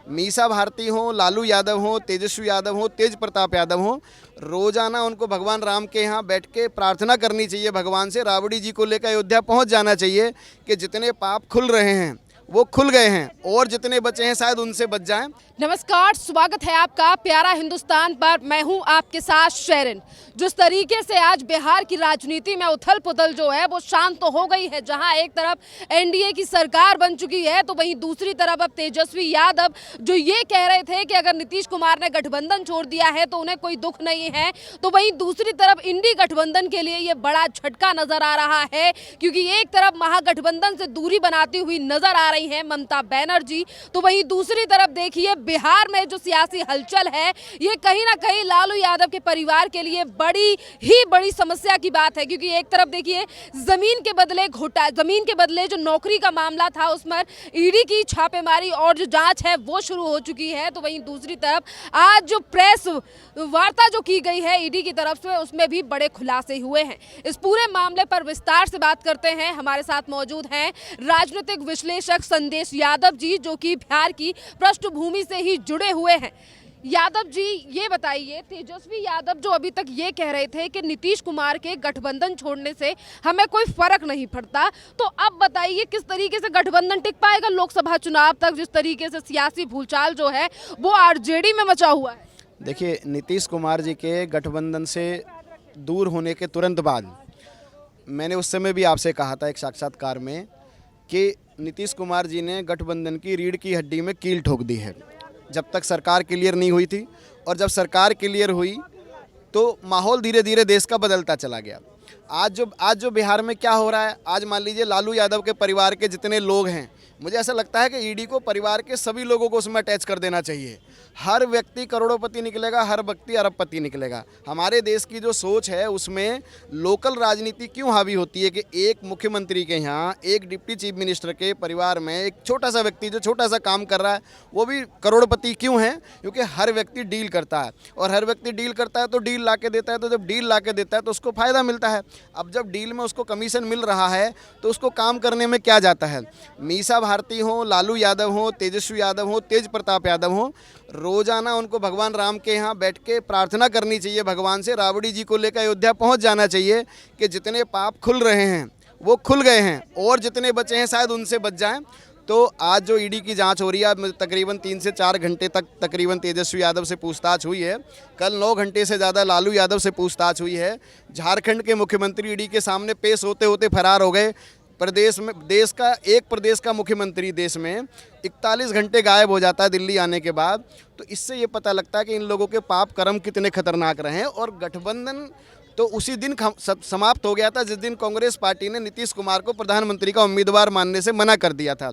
मीसा भारती हो, लालू यादव हो, तेजस्वी यादव हो, तेज प्रताप यादव हो, रोजाना उनको भगवान राम के यहाँ बैठ के प्रार्थना करनी चाहिए भगवान से। राबड़ी जी को लेकर अयोध्या पहुँच जाना चाहिए कि जितने पाप खुल रहे हैं वो खुल गए हैं और जितने बचे हैं शायद उनसे बच जाएं। नमस्कार, स्वागत है आपका प्यारा हिंदुस्तान पर। मैं हूं आपके साथ शेरिन। जिस तरीके से आज बिहार की राजनीति में उथल पुथल जो है वो शांत तो हो गई है, जहां एक तरफ एनडीए की सरकार बन चुकी है तो वहीं दूसरी तरफ अब तेजस्वी यादव जो ये कह रहे थे कि अगर नीतीश कुमार ने गठबंधन छोड़ दिया है तो उन्हें कोई दुख नहीं है, तो वहीं दूसरी तरफ इंडी गठबंधन के लिए ये बड़ा झटका नजर आ रहा है, क्योंकि एक तरफ महागठबंधन से दूरी बनाती हुई नजर आ रही है ममता बनर्जी, तो वहीं दूसरी तरफ देखिए बिहार में जो सियासी हलचल है ये कहीं ना कहीं लालू यादव के परिवार के लिए बड़ी समस्या की बात है। क्योंकि एक तरफ देखिए जमीन के बदले जो नौकरी का मामला था उसमें ईडी की छापेमारी और जो जांच है वो शुरू हो चुकी है, तो वहीं दूसरी तरफ आज जो प्रेस वार्ता जो की गई है ईडी की तरफ से उसमें भी बड़े खुलासे हुए हैं। इस पूरे मामले पर विस्तार से बात करते हैं। हमारे साथ मौजूद हैं राजनीतिक विश्लेषक संदेश यादव जी, जो कि बिहार की पृष्ठभूमि से ही जुड़े हुए हैं। यादव जी, ये बताइए, तेजस्वी यादव जो अभी तक ये कह रहे थे कि नीतीश कुमार के गठबंधन छोड़ने से हमें कोई फर्क नहीं पड़ता, तो अब बताइए किस तरीके से गठबंधन टिक पाएगा लोकसभा चुनाव तक, जिस तरीके से सियासी भूचाल जो है वो आरजेडी में मचा हुआ है। देखिए, नीतीश कुमार जी के गठबंधन से दूर होने के तुरंत बाद मैंने उस समय भी आपसे कहा था एक साक्षात्कार में कि नीतीश कुमार जी ने गठबंधन की रीढ़ की हड्डी में कील ठोक दी है जब तक सरकार क्लियर नहीं हुई थी, और जब सरकार क्लियर हुई तो माहौल धीरे धीरे देश का बदलता चला गया। आज जो बिहार में क्या हो रहा है, आज मान लीजिए लालू यादव के परिवार के जितने लोग हैं, मुझे ऐसा लगता है कि ईडी को परिवार के सभी लोगों को उसमें अटैच कर देना चाहिए। हर व्यक्ति करोड़पति निकलेगा, हर व्यक्ति अरबपति निकलेगा। हमारे देश की जो सोच है उसमें लोकल राजनीति क्यों हावी होती है कि एक मुख्यमंत्री के यहाँ एक डिप्टी चीफ मिनिस्टर के परिवार में एक छोटा सा व्यक्ति जो छोटा सा काम कर रहा है वो भी करोड़पति क्यों है? क्योंकि हर व्यक्ति डील करता है, और हर व्यक्ति डील करता है तो डील ला के देता है, तो जब डील ला के देता है तो उसको फ़ायदा मिलता है। अब जब डील में उसको कमीशन मिल रहा है तो उसको काम करने में क्या जाता है? मीसा भारती हो, लालू यादव हो, तेजस्वी यादव हो, तेज प्रताप यादव हो, रोजाना उनको भगवान राम के यहाँ बैठ के प्रार्थना करनी चाहिए भगवान से। राबड़ी जी को लेकर अयोध्या पहुँच जाना चाहिए कि जितने पाप खुल रहे हैं वो खुल गए हैं और जितने बचे हैं शायद उनसे बच जाएं। तो आज जो ईडी की जांच हो रही है, तकरीबन 3 से 4 घंटे तक तकरीबन तेजस्वी यादव से पूछताछ हुई है। कल 9 घंटे से ज़्यादा लालू यादव से पूछताछ हुई है। झारखंड के मुख्यमंत्री ईडी के सामने पेश होते होते फरार हो गए। प्रदेश में एक प्रदेश का मुख्यमंत्री देश में 41 घंटे गायब हो जाता है दिल्ली आने के बाद। तो इससे ये पता लगता है कि इन लोगों के पाप कर्म कितने खतरनाक रहे हैं। और गठबंधन तो उसी दिन समाप्त हो गया था जिस दिन कांग्रेस पार्टी ने नीतीश कुमार को प्रधानमंत्री का उम्मीदवार मानने से मना कर दिया था।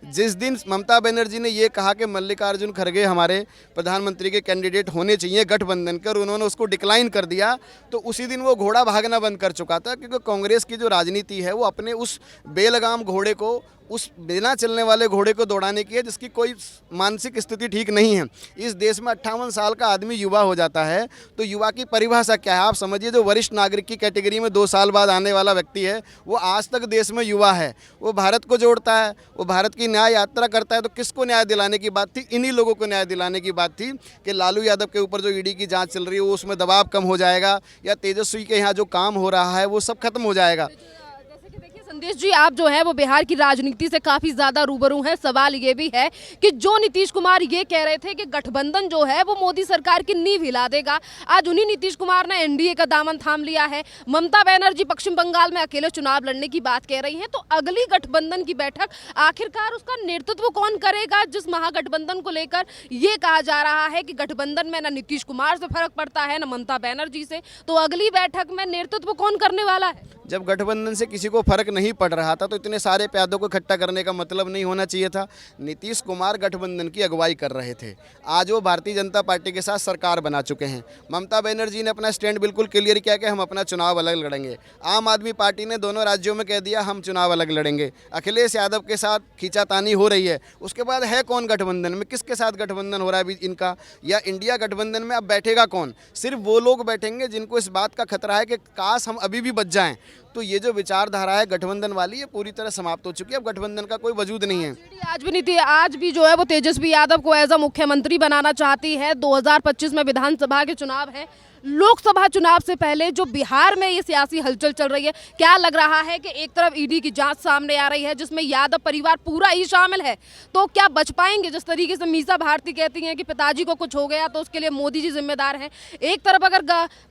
जिस दिन ममता बनर्जी ने ये कहा कि मल्लिकार्जुन खड़गे हमारे प्रधानमंत्री के कैंडिडेट होने चाहिए गठबंधन के, और उन्होंने उसको डिक्लाइन कर दिया, तो उसी दिन वो घोड़ा भागना बंद कर चुका था। क्योंकि कांग्रेस की जो राजनीति है वो अपने उस बेलगाम घोड़े को, उस बिना चलने वाले घोड़े को दौड़ाने की है जिसकी कोई मानसिक स्थिति ठीक नहीं है। इस देश में 58 साल का आदमी युवा हो जाता है तो युवा की परिभाषा क्या है आप समझिए। जो वरिष्ठ नागरिक की कैटेगरी में 2 साल बाद आने वाला व्यक्ति है वो आज तक देश में युवा है, वो भारत को जोड़ता है, वो भारत की न्याय यात्रा करता है। तो किसको न्याय दिलाने की बात थी? इन्हीं लोगों को न्याय दिलाने की बात थी कि लालू यादव के ऊपर जो ईडी की जाँच चल रही है वो उसमें दबाव कम हो जाएगा, या तेजस्वी के यहाँ जो काम हो रहा है वो सब खत्म हो जाएगा। संदेश जी, आप जो है वो बिहार की राजनीति से काफी ज्यादा रूबरू हैं। सवाल ये भी है कि जो नीतीश कुमार ये कह रहे थे कि गठबंधन जो है वो मोदी सरकार की नींव हिला देगा, आज उन्हीं नीतीश कुमार ने एनडीए का दामन थाम लिया है। ममता बनर्जी पश्चिम बंगाल में अकेले चुनाव लड़ने की बात कह रही हैं, तो अगली गठबंधन की बैठक आखिरकार उसका नेतृत्व कौन करेगा? जिस महागठबंधन को लेकर ये कहा जा रहा है कि गठबंधन में न नीतीश कुमार से फर्क पड़ता है न ममता बनर्जी से, तो अगली बैठक में नेतृत्व कौन करने वाला है? जब गठबंधन से किसी को फर्क नहीं पड़ रहा था तो इतने सारे प्यादों को इकट्ठा करने का मतलब नहीं होना चाहिए था। नीतीश कुमार गठबंधन की अगुवाई कर रहे थे, आज वो भारतीय जनता पार्टी के साथ सरकार बना चुके हैं। ममता बनर्जी ने अपना स्टैंड बिल्कुल क्लियर किया कि हम अपना चुनाव अलग लड़ेंगे। आम आदमी पार्टी ने दोनों राज्यों में कह दिया हम चुनाव अलग लड़ेंगे। अखिलेश यादव के साथ खींचातानी हो रही है। उसके बाद है कौन गठबंधन में? किसके साथ गठबंधन हो रहा है अभी इनका? या इंडिया गठबंधन में अब बैठेगा कौन? सिर्फ वो लोग बैठेंगे जिनको इस बात का खतरा है कि काश हम अभी भी बच जाएं। तो ये जो विचारधारा है गठबंधन वाली, ये पूरी तरह समाप्त हो चुकी है। अब गठबंधन का कोई वजूद नहीं है। आज भी जो है वो तेजस्वी यादव को एज अ मुख्यमंत्री बनाना चाहती है। 2025 में विधानसभा के चुनाव है, लोकसभा चुनाव से पहले जो बिहार में ये सियासी हलचल चल रही है, क्या लग रहा है कि एक तरफ ईडी की जांच सामने आ रही है जिसमें यादव परिवार पूरा ही शामिल है, तो क्या बच पाएंगे? जिस तरीके से मीसा भारती कहती हैं कि पिताजी को कुछ हो गया तो उसके लिए मोदी जी जिम्मेदार हैं, एक तरफ अगर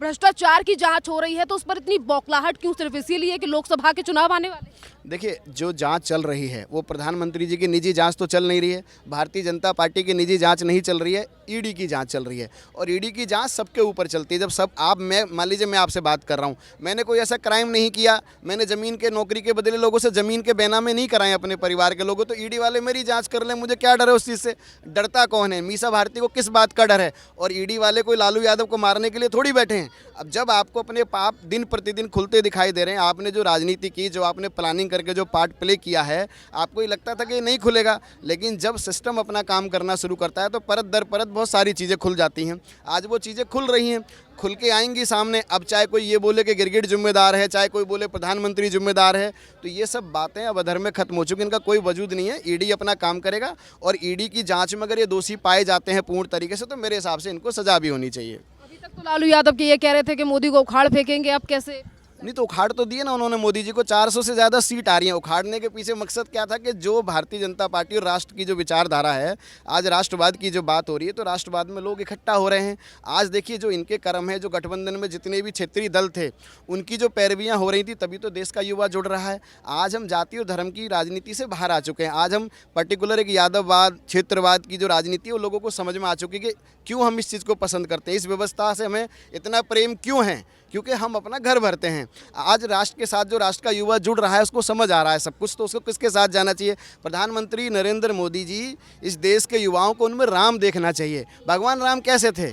भ्रष्टाचार की जांच हो रही है तो उस पर इतनी बौखलाहट क्यों? सिर्फ इसीलिए कि लोकसभा के चुनाव आने वाले। देखिए, जो जांच चल रही है वो प्रधानमंत्री जी की निजी जांच तो चल नहीं रही है, भारतीय जनता पार्टी की निजी जांच नहीं चल रही है, ईडी की जांच चल रही है। और ईडी की जांच सबके ऊपर चलती है। जब सब मैं मान लीजिए मैं आपसे बात कर रहा हूँ, मैंने कोई ऐसा क्राइम नहीं किया, मैंने ज़मीन के नौकरी के बदले लोगों से ज़मीन के बेनामे नहीं कराए अपने परिवार के लोगों, तो ईडी वाले मेरी जाँच कर लें, मुझे क्या डर है उस चीज़ से? डरता कौन है? मीसा भारती को किस बात का डर है? और ईडी वाले कोई लालू यादव को मारने के लिए थोड़ी बैठे हैं। अब जब आपको अपने पाप दिन प्रतिदिन खुलते दिखाई दे रहे हैं, आपने जो राजनीति की, जो आपने प्लानिंग करके जो पार्ट प्ले किया है, आपको ये लगता था कि ये नहीं खुलेगा, लेकिन जब सिस्टम अपना काम करना शुरू करता है तो परत दर परत बहुत सारी चीज़ें खुल जाती हैं। आज वो चीज़ें खुल रही हैं, खुल के आएंगी सामने। अब चाहे कोई ये बोले कि गिरगिट जिम्मेदार है, चाहे कोई बोले प्रधानमंत्री जिम्मेदार है, तो ये सब बातें अब अधर में खत्म हो चुकी, इनका कोई वजूद नहीं है। ईडी अपना काम करेगा और ईडी की जांच में अगर ये दोषी पाए जाते हैं पूर्ण तरीके से, तो मेरे हिसाब से इनको सजा भी होनी चाहिए। अभी तक तो लालू यादव के ये कह रहे थे कि मोदी को उखाड़ फेंकेंगे, अब कैसे? नहीं तो उखाड़ तो दिए ना उन्होंने मोदी जी को, 400 से ज़्यादा सीट आ रही हैं। उखाड़ने के पीछे मकसद क्या था कि जो भारतीय जनता पार्टी और राष्ट्र की जो विचारधारा है, आज राष्ट्रवाद की जो बात हो रही है, तो राष्ट्रवाद में लोग इकट्ठा हो रहे हैं। आज देखिए जो इनके कर्म है, जो गठबंधन में जितने भी क्षेत्रीय दल थे उनकी जो पैरवियाँ हो रही थी, तभी तो देश का युवा जुड़ रहा है। आज हम जाति और धर्म की राजनीति से बाहर आ चुके हैं। आज हम पर्टिकुलर एक यादववाद, क्षेत्रवाद की जो राजनीति है वो लोगों को समझ में आ चुकी है कि क्यों हम इस चीज़ को पसंद करते हैं, इस व्यवस्था से हमें इतना प्रेम क्यों है, क्योंकि हम अपना घर भरते हैं। आज राष्ट्र के साथ जो राष्ट्र का युवा जुड़ रहा है उसको समझ आ रहा है सब कुछ, तो उसको किसके साथ जाना चाहिए? प्रधानमंत्री नरेंद्र मोदी जी, इस देश के युवाओं को उनमें राम देखना चाहिए। भगवान राम कैसे थे,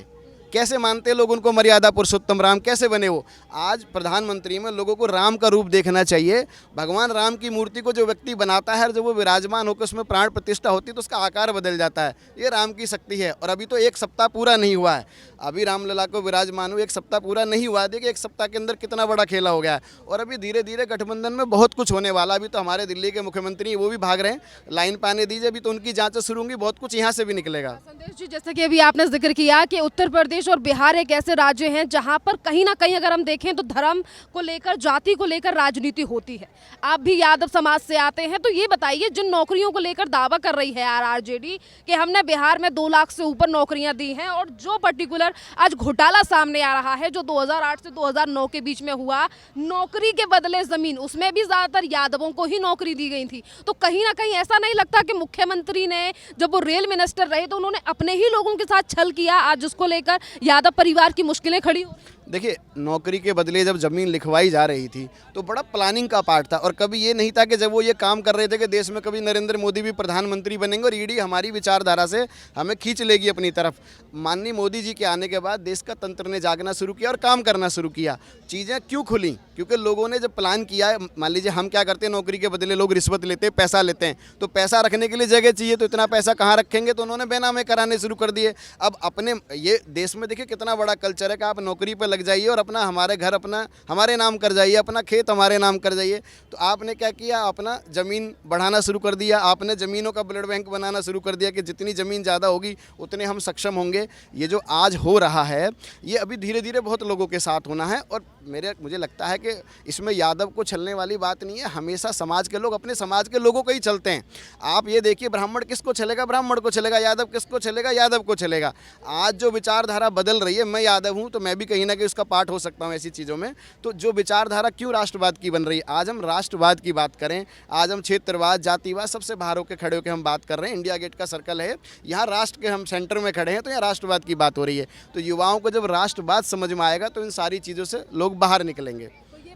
कैसे मानते लोग उनको, मर्यादा पुरुषोत्तम राम कैसे बने वो? आज प्रधानमंत्री में लोगों को राम का रूप देखना चाहिए। भगवान राम की मूर्ति को जो व्यक्ति बनाता है, जब वो विराजमान होकर उसमें प्राण प्रतिष्ठा होती है तो उसका आकार बदल जाता है। ये राम की शक्ति है। और अभी तो एक सप्ताह पूरा नहीं हुआ है, अभी रामलला को विराजमान हुए एक सप्ताह पूरा नहीं हुआ। देखिए एक सप्ताह के अंदर कितना बड़ा खेला हो गया है। और अभी धीरे धीरे गठबंधन में बहुत कुछ होने वाला। अभी तो हमारे दिल्ली के मुख्यमंत्री वो भी भाग रहे हैं, लाइन पाने दीजिए, अभी तो उनकी जाँचें शुरू होंगी, बहुत कुछ यहाँ से भी निकलेगा। संदेश जी, जैसे कि अभी आपने जिक्र किया कि उत्तर प्रदेश और बिहार एक ऐसे राज्य हैं जहां पर कहीं ना कहीं अगर हम देखें तो धर्म को लेकर, जाति को लेकर राजनीति होती है। आप भी यादव समाज से आते हैं, तो ये बताइए, जिन नौकरियों को लेकर दावा कर रही है आरजेडी कि हमने बिहार में 2 लाख से ऊपर नौकरियां दी हैं, और जो पर्टिकुलर आज घोटाला सामने आ रहा है जो 2008 से 2009 के बीच में हुआ, नौकरी के बदले जमीन, उसमें भी ज्यादातर यादवों को ही नौकरी दी गई थी, तो कहीं ना कहीं ऐसा नहीं लगता कि मुख्यमंत्री ने, जब वो रेल मिनिस्टर रहे, तो उन्होंने अपने ही लोगों के साथ छल किया, आज जिसको लेकर यादव परिवार की मुश्किलें खड़ी हो? देखिए, नौकरी के बदले जब ज़मीन लिखवाई जा रही थी तो बड़ा प्लानिंग का पार्ट था, और कभी ये नहीं था कि जब वो ये काम कर रहे थे कि देश में कभी नरेंद्र मोदी भी प्रधानमंत्री बनेंगे और ईडी हमारी विचारधारा से हमें खींच लेगी अपनी तरफ। माननीय मोदी जी के आने के बाद देश का तंत्र ने जागना शुरू किया और काम करना शुरू किया। चीज़ें क्यों खुली? क्योंकि लोगों ने जब प्लान किया है। मान लीजिए हम क्या करते हैं, नौकरी के बदले लोग रिश्वत लेते हैं, पैसा लेते हैं, तो पैसा रखने के लिए जगह चाहिए, तो इतना पैसा कहाँ रखेंगे, तो उन्होंने बेनामे कराने शुरू कर दिए। अब अपने ये देश में देखिए कितना बड़ा कल्चर है कि आप नौकरी पर लग जाइए और अपना हमारे घर अपना हमारे नाम कर जाइए, अपना खेत हमारे नाम कर जाइए। तो आपने क्या किया, अपना ज़मीन बढ़ाना शुरू कर दिया, आपने ज़मीनों का ब्लड बैंक बनाना शुरू कर दिया कि जितनी ज़मीन ज़्यादा होगी उतने हम सक्षम होंगे। ये जो आज हो रहा है, ये अभी धीरे धीरे बहुत लोगों के साथ होना है। और मुझे लगता है कि इसमें यादव को छलने वाली बात नहीं है। हमेशा समाज के लोग अपने समाज के लोगों को ही चलते हैं। आप ये देखिए, ब्राह्मण किसको चलेगा, ब्राह्मण को चलेगा, यादव किसको चलेगा, यादव को चलेगा। आज जो विचारधारा बदल रही है, मैं यादव हूँ तो मैं भी कहीं ना कहीं उसका पार्ट हो सकता हूँ ऐसी चीज़ों में। तो जो विचारधारा क्यों राष्ट्रवाद की बन रही है, आज हम राष्ट्रवाद की बात करें, आज हम क्षेत्रवाद, जातिवाद, सबसे बाहर होकर खड़े होकर हम बात कर रहे हैं। इंडिया गेट का सर्कल है, यहाँ राष्ट्र के हम सेंटर में खड़े हैं, तो यहाँ राष्ट्रवाद की बात हो रही है। तो युवाओं को जब राष्ट्रवाद समझ में आएगा तो इन सारी चीज़ों से लोग बाहर निकलेंगे।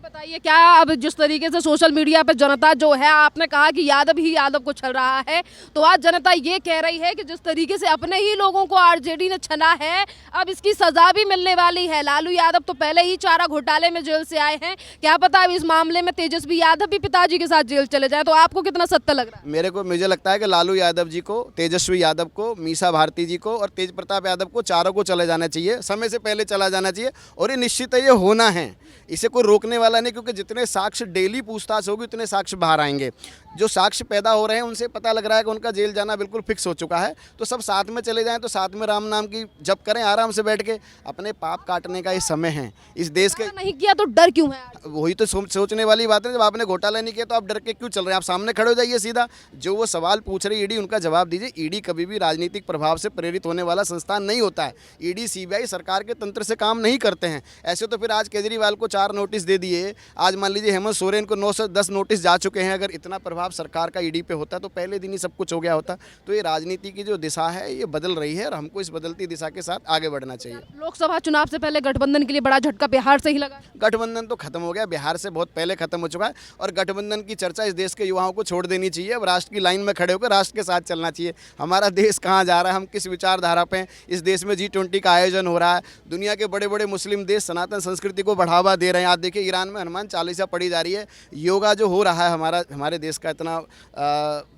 बताइए, क्या अब जिस तरीके से सोशल मीडिया पर जनता जो है, आपने कहा कि यादव ही यादव को छल रहा है, तो आज जनता ये कह रही है कि जिस तरीके से अपने ही लोगों को आरजेडी ने छला है, अब इसकी सजा भी मिलने वाली है। लालू यादव तो पहले ही चारा घोटाले में जेल से आए हैं, क्या पता अब इस मामले में तेजस्वी यादव भी पिताजी के साथ जेल चले जाए। तो आपको कितना सत्य लग रहा है? मुझे लगता है कि लालू यादव जी को, तेजस्वी यादव को, मीसा भारती जी को और तेज प्रताप यादव को, चारों को चले जाना चाहिए, समय से पहले चला जाना चाहिए। और ये निश्चित है, ये होना है, इसे कोई रोकने वाला वाला नहीं, क्योंकि जितने साक्ष्य डेली पूछताछ होगी उतने साक्ष्य बाहर आएंगे। जो साक्ष्य पैदा हो रहे हैं उनसे पता लग रहा है कि उनका जेल जाना बिल्कुल फिक्स हो चुका है। तो सब साथ में चले जाएं, तो साथ में राम नाम की जप करें आराम से बैठ के। अपने पाप काटने का ये समय है इस देश के। नहीं किया तो डर क्यों है आज? वही तो सोचने वाली बात है। जब आपने घोटाला नहीं किया तो आप डर के क्यों चल रहे हैं? आप सामने खड़े हो जाइए सीधा, जो वो सवाल पूछ रही ईडी उनका जवाब दीजिए। ईडी कभी भी राजनीतिक प्रभाव से प्रेरित होने वाला संस्थान नहीं होता है। ईडी सीबीआई सरकार के तंत्र से काम नहीं करते हैं। ऐसे तो फिर आज केजरीवाल को 4 नोटिस दे दिए, आज मान लीजिए हेमंत सोरेन को 9 से 10 नोटिस जा चुके हैं। अगर इतना प्रभाव सरकार का ईडी पे होता तो पहले दिन ही सब कुछ हो गया होता। तो ये राजनीति की जो दिशा है ये बदल रही है और हमको इस बदलती दिशा के साथ आगे बढ़ना चाहिए। लोकसभा चुनाव से पहले गठबंधन के लिए बड़ा झटका बिहार से ही लगा। गठबंधन तो खत्म हो गया, बिहार से बहुत पहले खत्म हो चुका है। और गठबंधन की चर्चा इस देश के युवाओं को छोड़ देनी चाहिए। अब राष्ट्र की लाइन में खड़े होकर राष्ट्र के साथ चलना चाहिए। हमारा देश कहाँ जा रहा है, हम किस विचारधारा पे हैं। इस देश में G20 का आयोजन हो रहा है। दुनिया के बड़े बड़े मुस्लिम देश सनातन संस्कृति को बढ़ावा दे रहे हैं। आप देखिए ईरान में हनुमान चालीसा पढ़ी जा रही है। योगा जो हो रहा है हमारे देश का इतना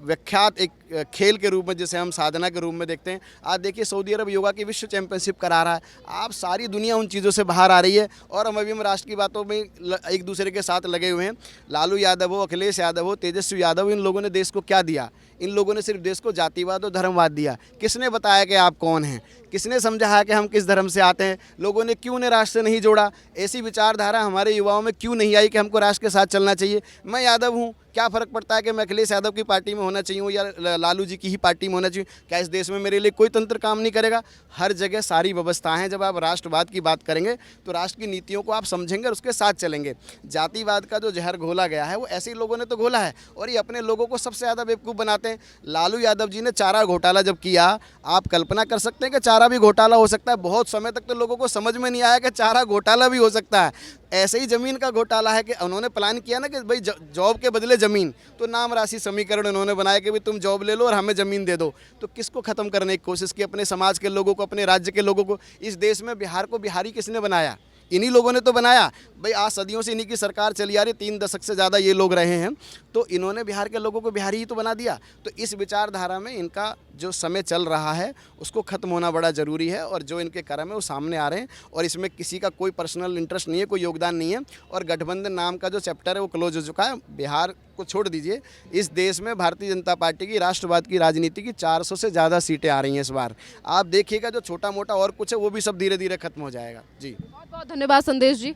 विख्यात एक खेल के रूप में, जिसे हम साधना के रूप में देखते हैं। आज देखिए सऊदी अरब योगा की विश्व चैंपियनशिप करा रहा है। आप सारी दुनिया उन चीज़ों से बाहर आ रही है और हम अभी राष्ट्र की बातों में एक दूसरे के साथ लगे हुए हैं। लालू यादव हो, अखिलेश यादव हो, तेजस्वी यादव, इन लोगों ने देश को क्या दिया? इन लोगों ने सिर्फ देश को जातिवाद और धर्मवाद दिया। किसने बताया कि आप कौन हैं? किसने समझाया कि हम किस धर्म से आते हैं? लोगों ने क्यों उन्हें राष्ट्र से नहीं जोड़ा? ऐसी विचारधारा हमारे युवाओं में क्यों नहीं आई कि हमको राष्ट्र के साथ चलना चाहिए? मैं यादव हूँ, क्या फ़र्क पड़ता है कि मैं अखिलेश यादव की पार्टी में होना चाहिए या लालू जी की ही पार्टी में होना चाहिए? क्या इस देश में मेरे लिए कोई तंत्र काम नहीं करेगा? हर जगह सारी व्यवस्थाएं हैं। जब आप राष्ट्रवाद की बात करेंगे तो राष्ट्र की नीतियों को आप समझेंगे और उसके साथ चलेंगे। जातिवाद का जो जहर घोला गया है वो ऐसे ही लोगों ने तो घोला है और ये अपने लोगों को सबसे ज़्यादा बेवकूफ़ बनाते हैं। लालू यादव जी ने चारा घोटाला जब किया, आप कल्पना कर सकते हैं कि चारा भी घोटाला हो सकता है। बहुत समय तक तो लोगों को समझ में नहीं आया कि चारा घोटाला भी हो सकता है। ऐसे ही ज़मीन का घोटाला है कि उन्होंने प्लान किया ना कि भाई जॉब के बदले ज़मीन, तो नाम राशि समीकरण उन्होंने बनाया कि भाई तुम जॉब ले लो और हमें ज़मीन दे दो। तो किसको ख़त्म करने की कोशिश की? अपने समाज के लोगों को, अपने राज्य के लोगों को। इस देश में बिहार को बिहारी किसने बनाया? इन्हीं लोगों ने तो बनाया। भाई आज सदियों से इन्हीं की सरकार चली आ रही, 3 दशक से ज़्यादा ये लोग रहे हैं, तो इन्होंने बिहार के लोगों को बिहारी ही तो बना दिया। तो इस विचारधारा में इनका जो समय चल रहा है उसको ख़त्म होना बड़ा ज़रूरी है और जो इनके कर्म है वो सामने आ रहे हैं और इसमें किसी का कोई पर्सनल इंटरेस्ट नहीं है, कोई योगदान नहीं है। और गठबंधन नाम का जो चैप्टर है वो क्लोज हो चुका है। बिहार को छोड़ दीजिए, इस देश में भारतीय जनता पार्टी की राष्ट्रवाद की राजनीति की 400 से ज़्यादा सीटें आ रही हैं इस बार। आप देखिएगा जो छोटा मोटा और कुछ है वो भी सब धीरे धीरे खत्म हो जाएगा। जी बहुत बहुत धन्यवाद संदेश जी।